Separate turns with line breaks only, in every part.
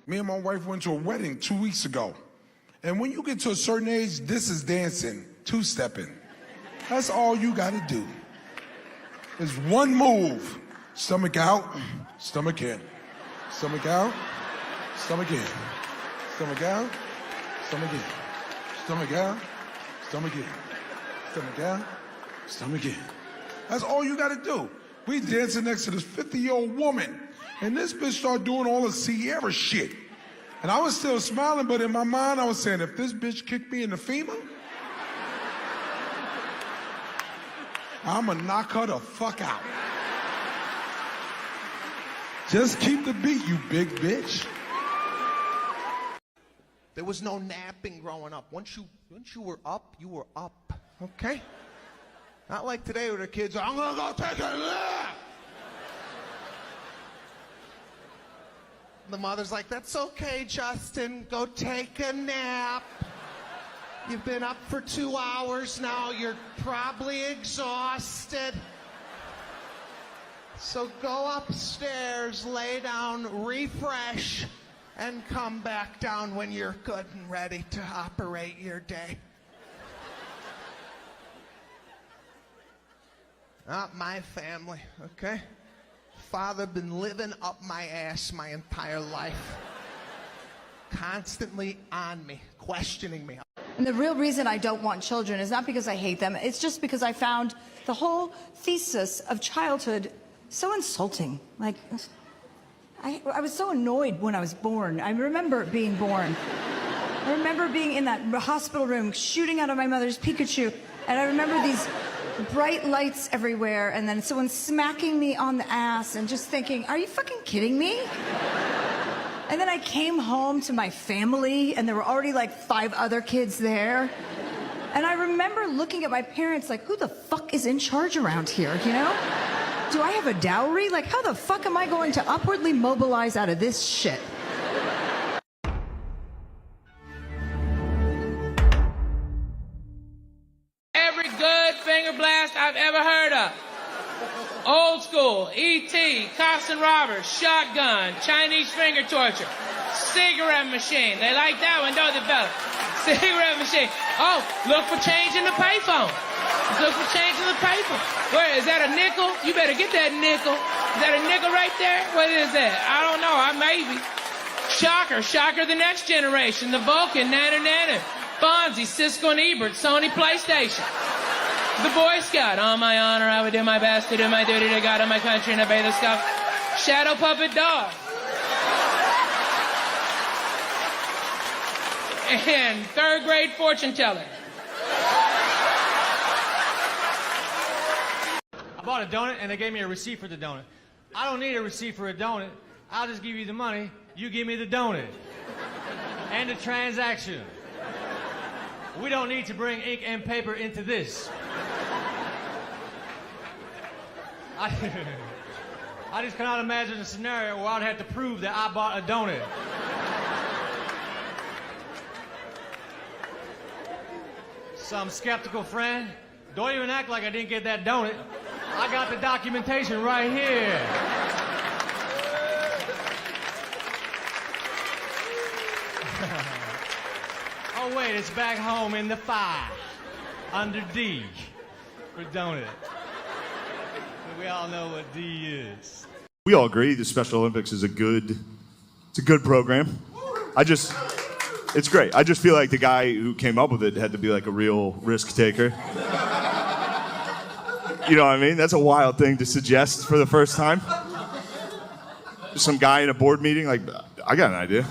Me and my wife went to a wedding 2 weeks ago. And when you get to a certain age, this is dancing, two-stepping. That's all you gotta do. There's one move. Stomach out, stomach in. Stomach out, stomach in. Stomach out, stomach in. Stomach out, stomach in. Stomach out, stomach in. That's all you gotta do. We dancing next to this 50-year-old woman, and this bitch started doing all the Sierra shit. And I was still smiling, but in my mind I was saying, if this bitch kicked me in the femur, I'ma knock her the fuck out. Just keep the beat, you big bitch.
There was no napping growing up. Once you were up, you were up, okay? Not like today where the kids are, I'm gonna go take a nap. The mother's like, that's okay, Justin, go take a nap. You've been up for 2 hours now, you're probably exhausted. So go upstairs, lay down, refresh, and come back down when you're good and ready to operate your day. Not my family, okay? Father been living up my ass my entire life. Constantly on me, questioning me.
And the real reason I don't want children is not because I hate them, it's just because I found the whole thesis of childhood so insulting. Like, I was so annoyed when I was born. I remember being born. I remember being in that hospital room shooting out of my mother's Pikachu, and I remember these bright lights everywhere, and then someone smacking me on the ass and just thinking, are you fucking kidding me? And then I came home to my family, and there were already like 5 other kids there. And I remember looking at my parents like, who the fuck is in charge around here, you know? Do I have a dowry? Like, how the fuck am I going to upwardly mobilize out of this shit?
Every good finger blast I've ever heard of. Old school, E.T., cops and robbers, shotgun, Chinese finger torture, cigarette machine. They like that one, don't they, fella? Cigarette machine. Oh, look for change in the payphone. Look for change in the payphone. Where, is that a nickel? You better get that nickel. Is that a nickel right there? What is that? I don't know, maybe. Shocker, Shocker the Next Generation, the Vulcan, Nana Nana, Fonzie, Cisco and Ebert, Sony PlayStation. The Boy Scout, on my honor, I would do my best to do my duty to God and my country and obey the scout. Shadow Puppet Dog. And 3rd grade fortune teller.
I bought a donut and they gave me a receipt for the donut. I don't need a receipt for a donut. I'll just give you the money, you give me the donut. And the transaction. We don't need to bring ink and paper into this. I just cannot imagine a scenario where I'd have to prove that I bought a donut. Some skeptical friend, don't even act like I didn't get that donut. I got the documentation right here. Oh wait, it's back home in the file, under D, for donut. But we all know what D is.
We all agree the Special Olympics is a good program. It's great. I just feel like the guy who came up with it had to be like a real risk taker. You know what I mean? That's a wild thing to suggest for the first time. Some guy in a board meeting, like, I got an idea.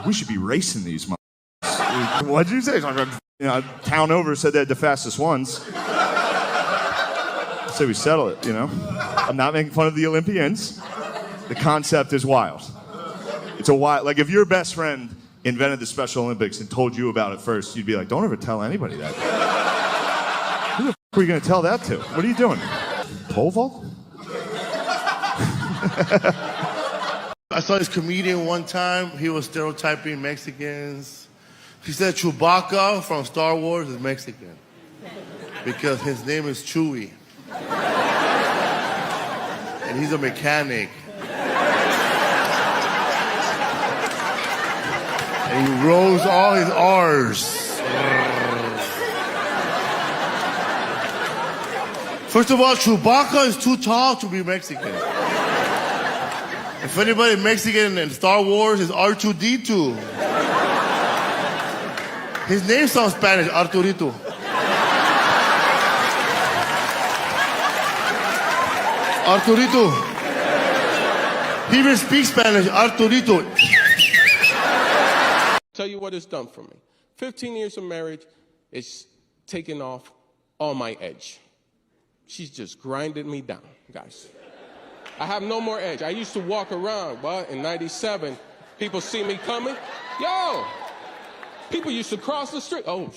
We should be racing these motherfuckers. What'd you say? You know, town over said they had the fastest ones. So we settle it, you know? I'm not making fun of the Olympians. The concept is wild. It's a wild, like if your best friend invented the Special Olympics and told you about it first, you'd be like, don't ever tell anybody that. Who the fuck are you gonna tell that to? What are you doing? Pole vault?
I saw this comedian one time. He was stereotyping Mexicans. He said Chewbacca from Star Wars is Mexican because his name is Chewie. And he's a mechanic. lose all his R's. First of all, Chewbacca is too tall to be Mexican. If anybody Mexican in Star Wars is R2-D2. His name sounds Spanish, Arturito. Arturito. He even speaks Spanish, Arturito.
Tell you what it's done for me. 15 years of marriage, it's taken off all my edge. She's just grinded me down, guys. I have no more edge. I used to walk around, but in 97, people see me coming. Yo! People used to cross the street. Oh,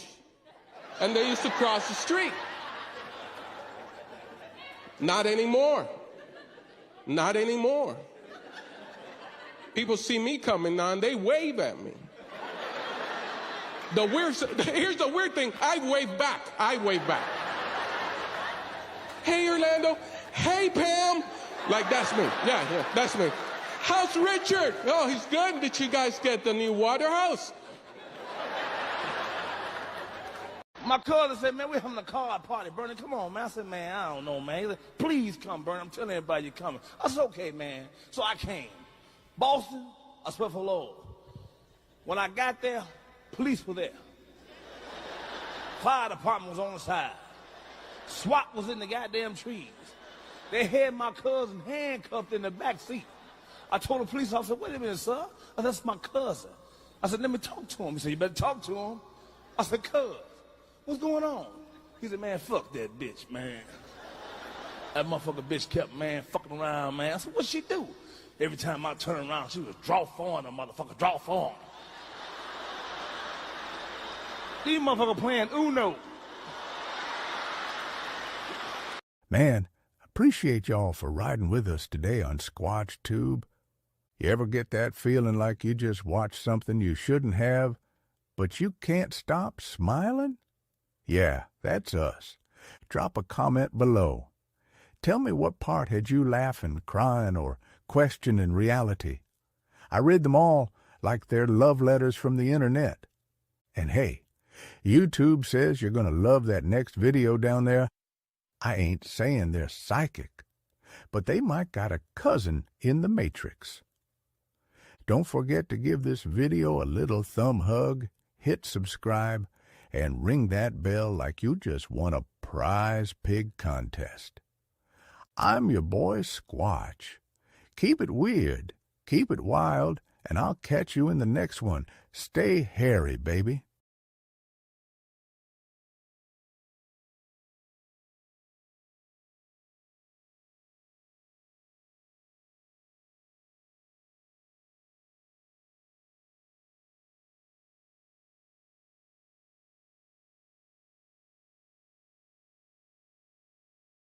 and they used to cross the street. Not anymore. Not anymore. People see me coming now and they wave at me. Here's the weird thing. I wave back. Hey, Orlando. Hey, Pam. Like, that's me. Yeah, that's me. How's Richard? Oh, he's good. Did you guys get the new water house?
My cousin said, man, we're having a card party. Bernie, come on, man. I said, man, I don't know, man. He said, please come, Bernie. I'm telling everybody you're coming. I said, okay, man. So I came. Boston, I swear for Lord. When I got there, police were there. Fire department was on the side. SWAT was in the goddamn trees. They had my cousin handcuffed in the back seat. I told the police officer, wait a minute, sir. I said, that's my cousin. I said, let me talk to him. He said, you better talk to him. I said, cuz, what's going on? He said, man, fuck that bitch, man. That motherfucker bitch kept, man, fucking around, man. I said, what'd she do? Every time I turned around, she was draw foreign, the motherfucker, draw foreign. These motherfuckers playing Uno.
Man, appreciate y'all for riding with us today on Squatch Tube. You ever get that feeling like you just watched something you shouldn't have, but you can't stop smiling? Yeah, that's us. Drop a comment below. Tell me what part had you laughing, crying, or questioning reality. I read them all like they're love letters from the internet. And hey, YouTube says you're going to love that next video down there. I ain't saying they're psychic, but they might got a cousin in the Matrix. Don't forget to give this video a little thumb hug, hit subscribe, and ring that bell like you just won a prize pig contest. I'm your boy Squatch. Keep it weird, keep it wild, and I'll catch you in the next one. Stay hairy, baby.